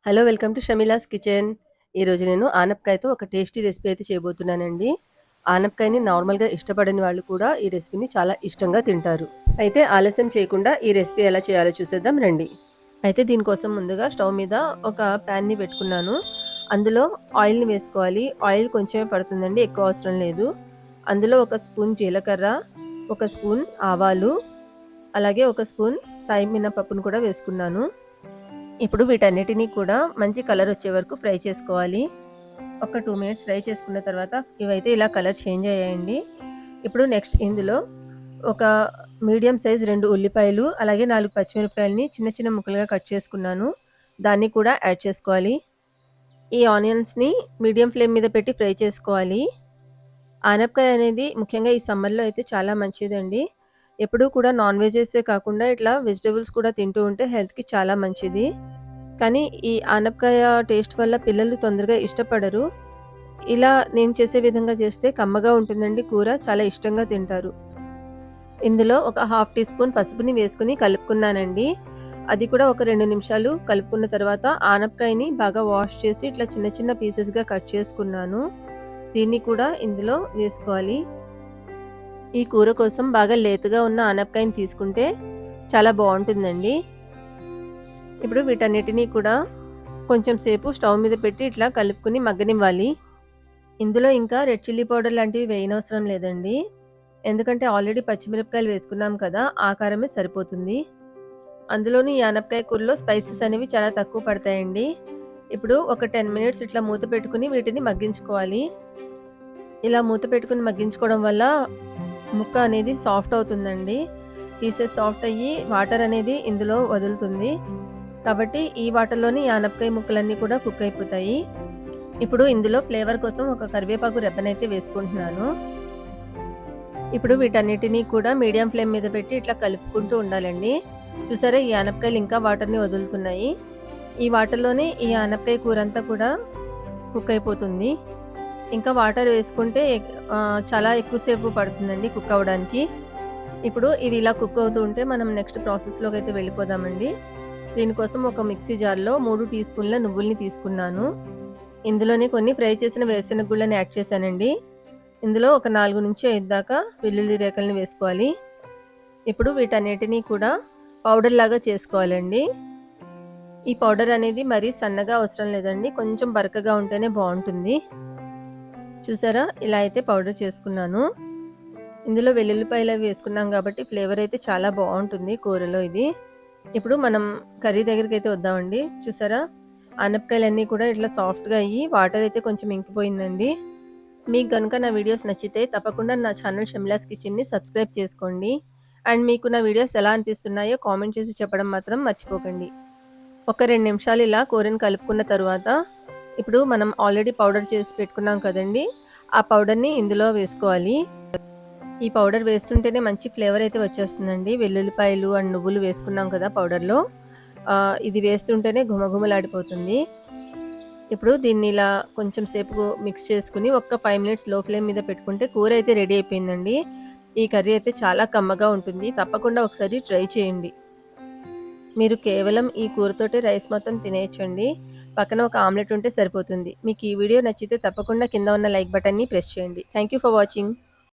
Hello! Welcome to Shamila's kitchen. ఈరోజు నేను ఆనపకాయతో ఒక టేస్టీ రెసిపీ అయితే చేయబోతున్నానండి. ఆనపకాయని నార్మల్‌గా ఇష్టపడని వాళ్ళు కూడా ఈ రెసిపీని చాలా ఇష్టంగా తింటారు. అయితే ఆలస్యం చేయకుండా ఈ రెసిపీ ఎలా చేయాలో చూసేద్దాం రండి. అయితే దీనికోసం ముందుగా స్టవ్ మీద ఒక ప్యాన్‌ని పెట్టుకున్నాను. అందులో ఆయిల్‌ని వేసుకోవాలి. ఆయిల్ కొంచెమే పడుతుందండి, ఎక్కువ అవసరం లేదు. అందులో ఒక స్పూన్ జీలకర్ర, ఒక స్పూన్ ఆవాలు, అలాగే ఒక స్పూన్ సాయి మినపప్పును కూడా వేసుకున్నాను. ఇప్పుడు వీటన్నిటిని కూడా మంచి కలర్ వచ్చే వరకు ఫ్రై చేసుకోవాలి. ఒక 2 మినిట్స్ ఫ్రై చేసుకున్న తర్వాత ఇవైతే ఇలా కలర్ చేంజ్ అయ్యాయండి. ఇప్పుడు నెక్స్ట్ ఇందులో ఒక మీడియం సైజ్ 2 ఉల్లిపాయలు, అలాగే 4 పచ్చిమిరపకాయలని చిన్న చిన్న ముక్కలుగా కట్ చేసుకున్నాను. దాన్ని కూడా యాడ్ చేసుకోవాలి. ఈ ఆనియన్స్‌ని మీడియం ఫ్లేమ్ మీద పెట్టి ఫ్రై చేసుకోవాలి. ఆనపకాయ అనేది ముఖ్యంగా ఈ సమ్మర్‌లో అయితే చాలా మంచిదండి. ఎప్పుడూ కూడా నాన్ వెజెసే కాకుండా ఇట్లా వెజిటబుల్స్ కూడా తింటూ ఉంటే హెల్త్‌కి చాలా మంచిది. కానీ ఈ ఆనపకాయ టేస్ట్ వల్ల పిల్లలు తొందరగా ఇష్టపడరు. ఇలా నేను చేసే విధంగా చేస్తే కమ్మగా ఉంటుందండి కూర. చాలా ఇష్టంగా తింటారు. ఇందులో ఒక హాఫ్ టీ స్పూన్ పసుపుని వేసుకొని కలుపుకున్నానండి. అది కూడా ఒక 2 నిమిషాలు కలుపుకున్న తర్వాత ఆనపకాయని బాగా వాష్ చేసి ఇట్లా చిన్న చిన్న పీసెస్‌గా కట్ చేసుకున్నాను. దీన్ని కూడా ఇందులో వేసుకోవాలి. ఈ కూర కోసం బాగా లేతగా ఉన్న ఆనపకాయని తీసుకుంటే చాలా బావుంటుందండి. ఇప్పుడు వీటన్నిటిని కూడా కొంచెం సేపు స్టవ్ మీద పెట్టి ఇట్లా కలుపుకొని మగ్గనివ్వాలి. ఇందులో ఇంకా రెడ్ చిల్లీ పౌడర్ లాంటివి వేయనవసరం లేదండి. ఎందుకంటే ఆల్రెడీ పచ్చిమిరపకాయలు వేసుకున్నాం కదా! ఆ కారమే సరిపోతుంది. అందులోని ఈ ఆనపకాయ కూరలో స్పైసెస్ అనేవి చాలా తక్కువ పడతాయండి. ఇప్పుడు ఒక 10 మినిట్స్ ఇట్లా మూత పెట్టుకొని వీటిని మగ్గించుకోవాలి. ఇలా మూత పెట్టుకొని మగ్గించుకోవడం వల్ల ముక్క అనేది సాఫ్ట్ అవుతుందండి. పీసెస్ సాఫ్ట్ అయ్యి వాటర్ అనేది ఇందులో వదులుతుంది. కాబట్టి ఈ వాటర్‌లోనే ఈ ఆనపకాయ ముక్కలన్నీ కూడా కుక్ అయిపోతాయి. ఇప్పుడు ఇందులో ఫ్లేవర్ కోసం ఒక కరివేపాకు రెబ్బనైతే వేసుకుంటున్నాను. ఇప్పుడు వీటన్నిటిని కూడా మీడియం ఫ్లేమ్ మీద పెట్టి ఇట్లా కలుపుకుంటూ ఉండాలండి. చూసారా, ఈ ఆనపకాయలు ఇంకా వాటర్‌ని వదులుతున్నాయి. ఈ వాటర్‌లోనే ఈ ఆనపకాయ కూరంతా కూడా కుక్ అయిపోతుంది. ఇంకా వాటర్ వేసుకుంటే చాలా ఎక్కువ సేపు పడుతుందండి కుక్ అవ్వడానికి. ఇప్పుడు ఇవి ఇలా కుక్ అవుతూ ఉంటే మనం నెక్స్ట్ ప్రాసెస్‌లోకైతే వెళ్ళిపోదామండి. దీనికోసం ఒక మిక్సీ జార్‌లో 3 టీ స్పూన్ల నువ్వుల్ని తీసుకున్నాను. ఇందులోనే కొన్ని ఫ్రై చేసిన వేరుశెనగ గుళ్ళని యాడ్ చేశానండి. ఇందులో ఒక 4-5 దాకా వెల్లుల్లి రేకల్ని వేసుకోవాలి. ఇప్పుడు వీటన్నిటిని కూడా పౌడర్ లాగా చేసుకోవాలండి. ఈ పౌడర్ అనేది మరీ సన్నగా అవసరం లేదండి. కొంచెం బరకగా ఉంటేనే బావుంటుంది. చూసారా, ఇలా అయితే పౌడర్ చేసుకున్నాను. ఇందులో వెల్లుల్లిపాయలవి వేసుకున్నాం కాబట్టి ఫ్లేవర్ అయితే చాలా బావుంటుంది కూరలో ఇది. ఇప్పుడు మనం కర్రీ దగ్గరికైతే వద్దామండి. చూసారా, ఆనపకాయలన్నీ కూడా ఇట్లా సాఫ్ట్‌గా అయ్యి వాటర్ అయితే కొంచెం ఇంకిపోయిందండి. మీకు గనుక నా వీడియోస్ నచ్చితే తప్పకుండా నా ఛానల్ షమ్లాస్ కిచెన్‌ని సబ్స్క్రైబ్ చేసుకోండి. అండ్ మీకు నా వీడియోస్ ఎలా అనిపిస్తున్నాయో కామెంట్ చేసి చెప్పడం మాత్రం మర్చిపోకండి. ఒక 2 నిమిషాలు ఇలా కూరని కలుపుకున్న తరువాత ఇప్పుడు మనం ఆల్రెడీ పౌడర్ చేసి పెట్టుకున్నాం కదండీ! ఆ పౌడర్‌ని ఇందులో వేసుకోవాలి. ఈ పౌడర్ వేస్తుంటేనే మంచి ఫ్లేవర్ అయితే వచ్చేస్తుందండి. వెల్లుల్లిపాయలు అండ్ నువ్వులు వేసుకున్నాం కదా పౌడర్‌లో. ఇది వేస్తుంటేనే ఘుమఘుమలాడిపోతుంది. ఇప్పుడు దీన్ని ఇలా కొంచెం సేపు మిక్స్ చేసుకొని ఒక 5 మినిట్స్ లో ఫ్లేమ్ మీద పెట్టుకుంటే కూర అయితే రెడీ అయిపోయిందండి. ఈ కర్రీ అయితే చాలా కమ్మగా ఉంటుంది. తప్పకుండా ఒకసారి ట్రై చేయండి. మీరు కేవలం ఈ కూరతోటే రైస్ మొత్తం తినేయొచ్చండి. పక్కన ఒక ఆమ్లెట్ ఉంటే సరిపోతుంది. మీకు ఈ వీడియో నచ్చితే తప్పకుండా కింద ఉన్న లైక్ బటన్‌ని ప్రెస్ చేయండి. Thank you for watching.